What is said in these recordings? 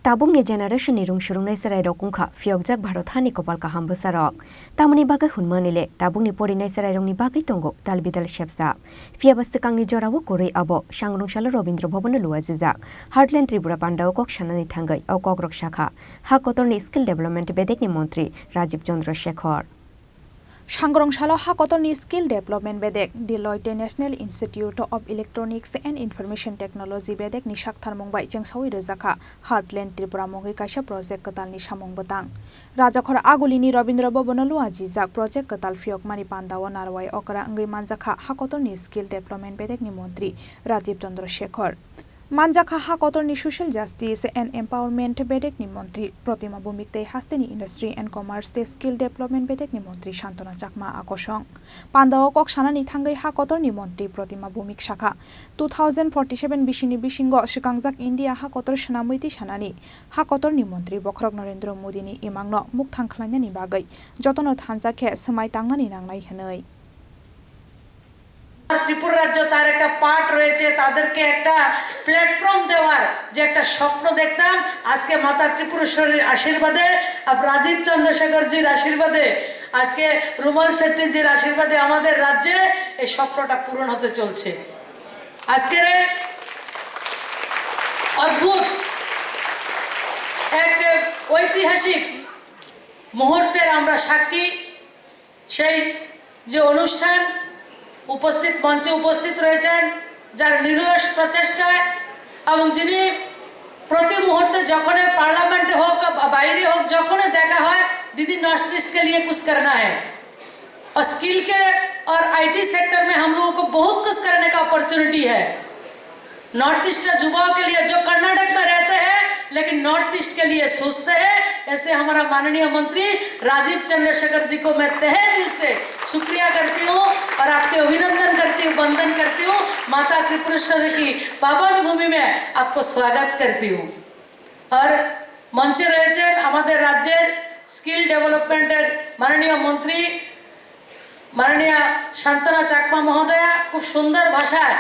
Tabung ni generation ni rung shurung nai sarai rokungkha fiokjak bharothani kopal kaham besarok tamani bagai hunmanile tabung ni pori nai sarai rong ni bagai tongo dalbidal shepsa fiabastakang ni jorawo korei abo sangrung shala Robindra Bhavan luajijak Heartland Tripura Pandao kok shanani thangai au kokrok shakha ha kotorni skill development bedek ni montri Rajiv Chandra Shekhar Sangrongshalo Hakotorni Skill Development Bedek, Deloitte National Institute of Electronics and Information Technology Bedek ni Shakthar Mungbai Jengsawi Rezaka, Heartland Tripura Mongi Kaisha Project Katal ni Shamong Batang. Rajakhor Agulini Robindra Bhavan Luajijak Project Katal Fiok Mani Pandawa Narwai Okra Ngai Manjakha Hakotorni Skill Development Bedek ni Montri Rajiv Chandra Shekhar. Manjakha Hakotorni Social Justice and Empowerment Bedek ni Montri Protima Bhumikte Hasteni Industry and Commerce te Skill Development Bedek ni Montri Shantana Chakma Akosong Pandao Kok Shanani Thangai Hakotorni Montri Protima Bhumik Shakha 2047 Bishini Bishingo Shikangjak India Hakotor Shanamuiti Shanani Hakotorni Montri Bokrok Narendra Modi ni Imangno Mukthang Khlanyani Bagai Jotono Thanjakhe Samai Tangani Nangnai Hanai Tripura রাজ্য তার একটা part রয়েছে তাদেরকে একটা platform দেওয়ার যে একটা স্বপ্ন দেখতাম আজকে মাতা ত্রিপুরেশ্বরীর আশীর্বাদে আর রাজীব চন্দ্রশেখরজির আশীর্বাদে আজকে রুমাল শেট্টিজির আশীর্বাদে আমাদের রাজ্যে এই স্বপ্নটা পূরণ হতে চলছে আজকের অদ্ভুত এক ঐতিহাসিক মুহূর্তের আমরা সাক্ষী সেই যে অনুষ্ঠান উপস্থিত মঞ্চে উপস্থিত রয়েছেন যার নিরলস প্রচেষ্টায় এবং যিনি প্রতি মুহূর্তে যখন পার্লামেন্টে হোক বাইরে হোক যখন দেখা হয় दीदी नॉर्थ ईस्ट के लिए कुछ करना है और स्किल के और आईटी सेक्टर में हम लोगों को बहुत कुछ करने का अपॉर्चुनिटी है नॉर्थ ईस्ट युवाओं के लिए जो कर्नाटक में रहते हैं लेकिन नॉर्थ ईस्ट के लिए सोचते हैं ऐसे हमारा माननीय मंत्री राजीव चंद्रशेखर जी को मैं तहे दिल से शुक्रिया करती हूँ और आपके अभिनंदन करती हूँ वंदन करती हूँ माता त्रिपुरेश्वरी की पावन भूमि में आपको स्वागत करती हूँ और मंचे रहे हमारे राज्य स्किल डेवलपमेंटर माननीय मंत्री माननीय शांतना चाकमा महोदया खूब सुंदर भाषाয়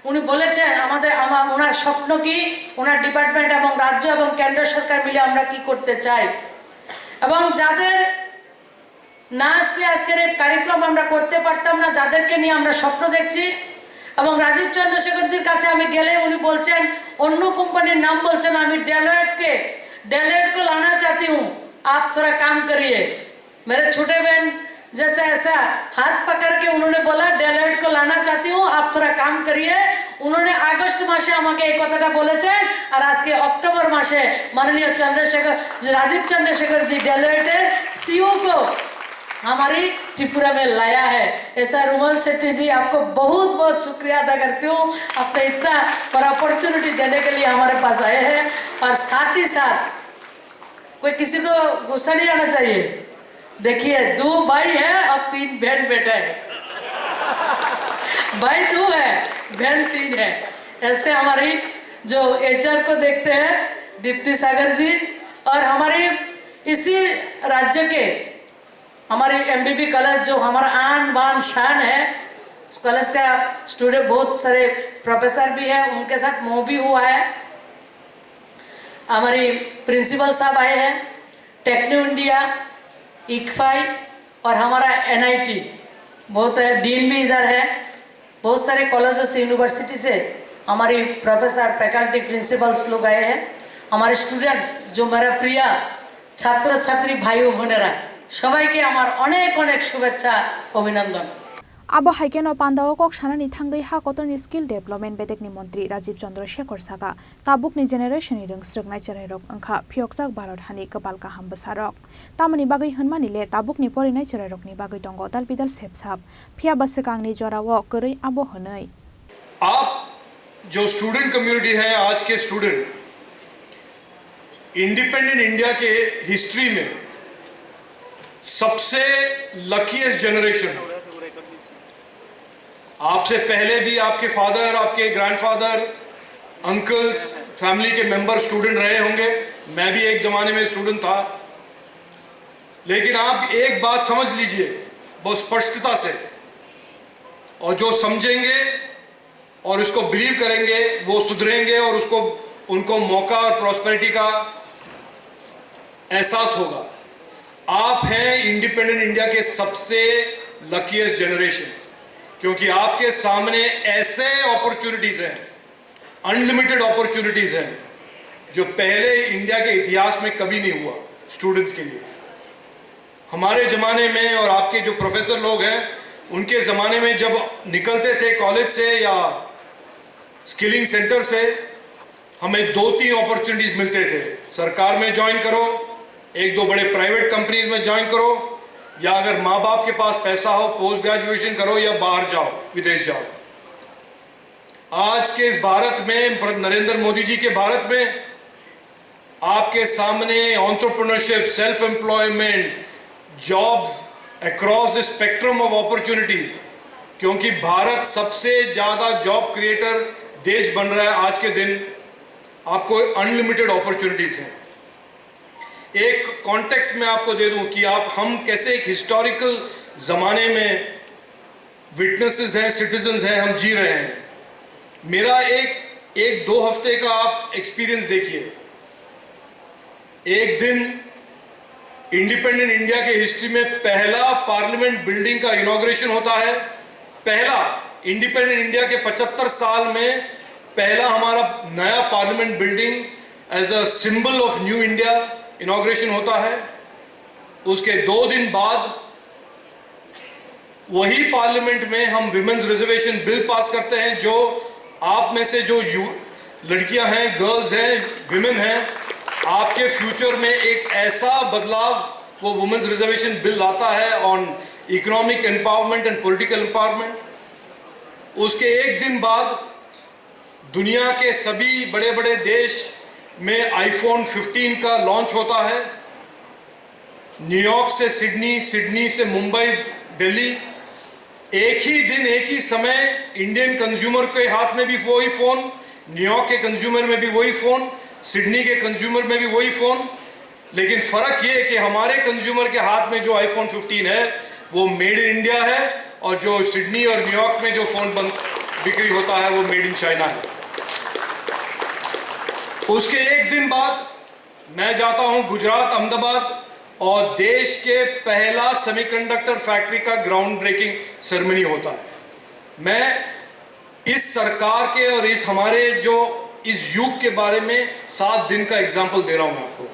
উনি বলেছেন আমাদের ওনার স্বপ্ন কি ওনার ডিপার্টমেন্ট এবং রাজ্য এবং কেন্দ্র সরকার মিলে আমরা কি করতে চাই এবং যাদের না আসলে আজকের এই কার্যক্রম আমরা করতে পারতাম না যাদেরকে নিয়ে আমরা স্বপ্ন দেখছি এবং রাজীব চন্দ্রশেখরজির কাছে আমি গেলে উনি বলছেন অন্য কোম্পানির নাম বলছেন আমি डेलोइट को लाना चाहती हूँ आप थोड़ा काम करिए मेरे छोटे बहन जैसा ऐसा हाथ पकड़ के उन्होंने बोला डेलोइट को लाना चाहती हूँ आप थोड़ा काम करिए उन्होंने अगस्त मासे আমাকে এই কথাটা বলেছেন আর আজকে অক্টোবর মাসে माननीय राजीव चंद्रशेखर जी डेलोइटेर सीईओ को हमारी त्रिपुरा में लाया है ऐसा रुमल शेट्टी जी आपको बहुत बहुत शुक्रिया अदा करती हूँ आपने इतना बड़ा अपॉर्चुनिटी देने के लिए हमारे पास आए हैं और साथ ही साथ कोई किसी को गुस्सा नहीं आना चाहिए देखिए 2 भाई है और 3 बहन बेटा है भाई 2 है बहन 3 है ऐसे हमारी जो एचआर को देखते हैं दीप्ति सागर जी और हमारी इसी राज्य के हमारी एमबीबी कॉलेज जो हमारा आन बान शान है उस कॉलेज का स्टूडेंट बहुत सारे प्रोफेसर भी हैं उनके साथ मोह भी हुआ है हमारी प्रिंसिपल साहब आए हैं टेक्नो इंडिया इक्फाई और हमारा एनआईटी बहुत है डीन भी इधर है बहुत सारे कॉलेजों से यूनिवर्सिटी से हमारी प्रोफेसर फैकल्टी प्रिंसिपल्स लोग आए हैं हमारे स्टूडेंट्स जो मेरा प्रिय छात्र छात्री भाई बहनेरा সবাইকে আমার অনেক অনেক শুভেচ্ছা অভিনন্দন Abo Haikeno Pandao Kok Shanani Thangai Hakotorni Skill Development Bedek ni Montri Rajiv Chandra Shekhar Saka Tabuk ni generation irung Srgnai Chererok Angkha Phiokjak Bharat Hani Kapal Kaham Besarok Tamani Bagai Hunmani le Tabuk ni Porinai Chererok ni Bagai Tongo Dal Bidal Sepsap Phia Basekang ni Jorawo Korei Abo Hanai आप जो student community है आज के student independent India के history में सबसे luckiest generation आपसे पहले भी आपके फादर आपके ग्रैंडफादर अंकल्स फैमिली के मेंबर स्टूडेंट रहे होंगे मैं भी एक ज़माने में स्टूडेंट था लेकिन आप एक बात समझ लीजिए बहुत स्पष्टता से और जो समझेंगे और उसको बिलीव करेंगे वो सुधरेंगे और उसको उनको मौका और प्रॉस्पेरिटी का एहसास होगा। आप हैं इंडिपेंडेंट इंडिया के सबसे लकीएस्ट जनरेशन, क्योंकि आपके सामने ऐसे अपॉर्चुनिटीज हैं, अनलिमिटेड अपॉर्चुनिटीज हैं, जो पहले इंडिया के इतिहास में कभी नहीं हुआ स्टूडेंट्स के लिए। हमारे ज़माने में और आपके जो प्रोफेसर लोग हैं उनके ज़माने में जब निकलते थे कॉलेज से या स्किलिंग सेंटर से, हमें 2-3 अपॉर्चुनिटीज़ मिलते थे। सरकार में ज्वाइन करो, 1-2 बड़े प्राइवेट कंपनीज में ज्वाइन करो, या अगर माँ बाप के पास पैसा हो पोस्ट ग्रेजुएशन करो या बाहर जाओ, विदेश जाओ। आज के इस भारत में, नरेंद्र मोदी जी के भारत में, आपके सामने entrepreneurship, self employment, jobs across the spectrum of opportunities, क्योंकि भारत सबसे ज्यादा जॉब क्रिएटर देश बन रहा है आज के दिन। आपको अनलिमिटेड अपॉर्चुनिटीज हैं। एक कॉन्टेक्स्ट में आपको दे दूं कि हम कैसे एक हिस्टोरिकल जमाने में विटनेसेस हैं, सिटीजन्स हैं, हम जी रहे हैं। मेरा एक 2 हफ्ते का आप एक्सपीरियंस देखिए। एक दिन इंडिपेंडेंट इंडिया के हिस्ट्री में पहला पार्लियामेंट बिल्डिंग का इनॉग्रेशन होता है। पहला इंडिपेंडेंट इंडिया के 75 साल में पहला हमारा नया parliament building as a symbol of new India inauguration होता है। उसके 2 दिन बाद वही पार्लियामेंट में हम विमेंस रिजर्वेशन बिल पास करते हैं, जो आप में से जो लड़कियां हैं, गर्ल्स हैं, विमेन हैं, आपके फ्यूचर में एक ऐसा बदलाव वो वुमेन्स रिजर्वेशन बिल लाता है on economic empowerment and political empowerment. उसके एक दिन बाद दुनिया के सभी बड़े बड़े देश में iPhone 15 का लॉन्च होता है। न्यूयॉर्क से सिडनी, सिडनी से मुंबई, दिल्ली, एक ही दिन एक ही समय इंडियन कंज्यूमर के हाथ में भी वही फोन, न्यूयॉर्क के कंज्यूमर में भी वही फोन, सिडनी के कंज्यूमर में भी वही फोन। लेकिन फर्क ये है कि हमारे कंज्यूमर के हाथ में जो iPhone 15 है वो मेड इन इंडिया है, और जो सिडनी और न्यूयॉर्क में जो फोन बिक्री होता है वो मेड इन चाइना है। उसके एक दिन बाद मैं जाता हूं गुजरात, अहमदाबाद, और देश के पहला सेमीकंडक्टर फैक्ट्री का ग्राउंड ब्रेकिंग सेरेमनी होता है। मैं इस सरकार के और इस हमारे जो इस युग के बारे में 7 दिन का एग्जाम्पल दे रहा हूं मैं आपको।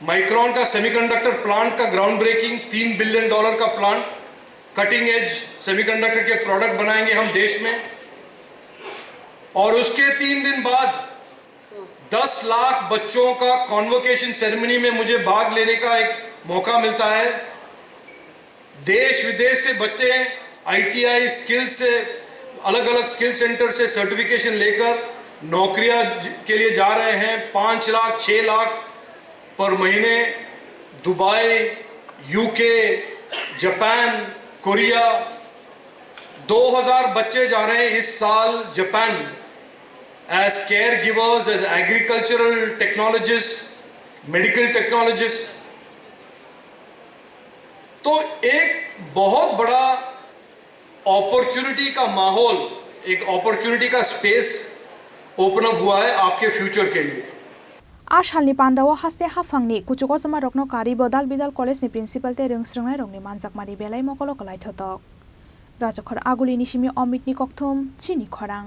माइक्रॉन का सेमीकंडक्टर प्लांट का ग्राउंड ब्रेकिंग, $3 बिलियन का प्लांट, कटिंग एज सेमीकंडक्टर के प्रोडक्ट बनाएंगे हम देश में। और उसके 3 दिन बाद 10 लाख बच्चों का कॉन्वोकेशन सेरेमनी में मुझे भाग लेने का एक मौका मिलता है। देश विदेश से बच्चे ITI स्किल से, अलग अलग स्किल सेंटर से सर्टिफिकेशन लेकर नौकरियां के लिए जा रहे हैं। 5 लाख 6 लाख पर महीने दुबई, UK, जापान, कोरिया, 2000 बच्चे जा रहे हैं इस साल Japan as caregivers, as agricultural technologists, medical technologists। तो एक बहुत बड़ा अपॉर्चुनिटी का माहौल, एक अपॉर्चुनिटी का स्पेस ओपन अप हुआ है आपके फ्यूचर के लिए। आशालनि पांडाव हास्ते हाफांगनि कुचुको जमा रकनो कारी बदाल बिदाल कॉलेज नि प्रिंसिपल ते रोंस्रोंनाय रंगनि मानजाकमारि बेलाय मकल कलाय थतक राजखर आगुलिनि सिमि अमितनि कक्थुम चिनि खरां।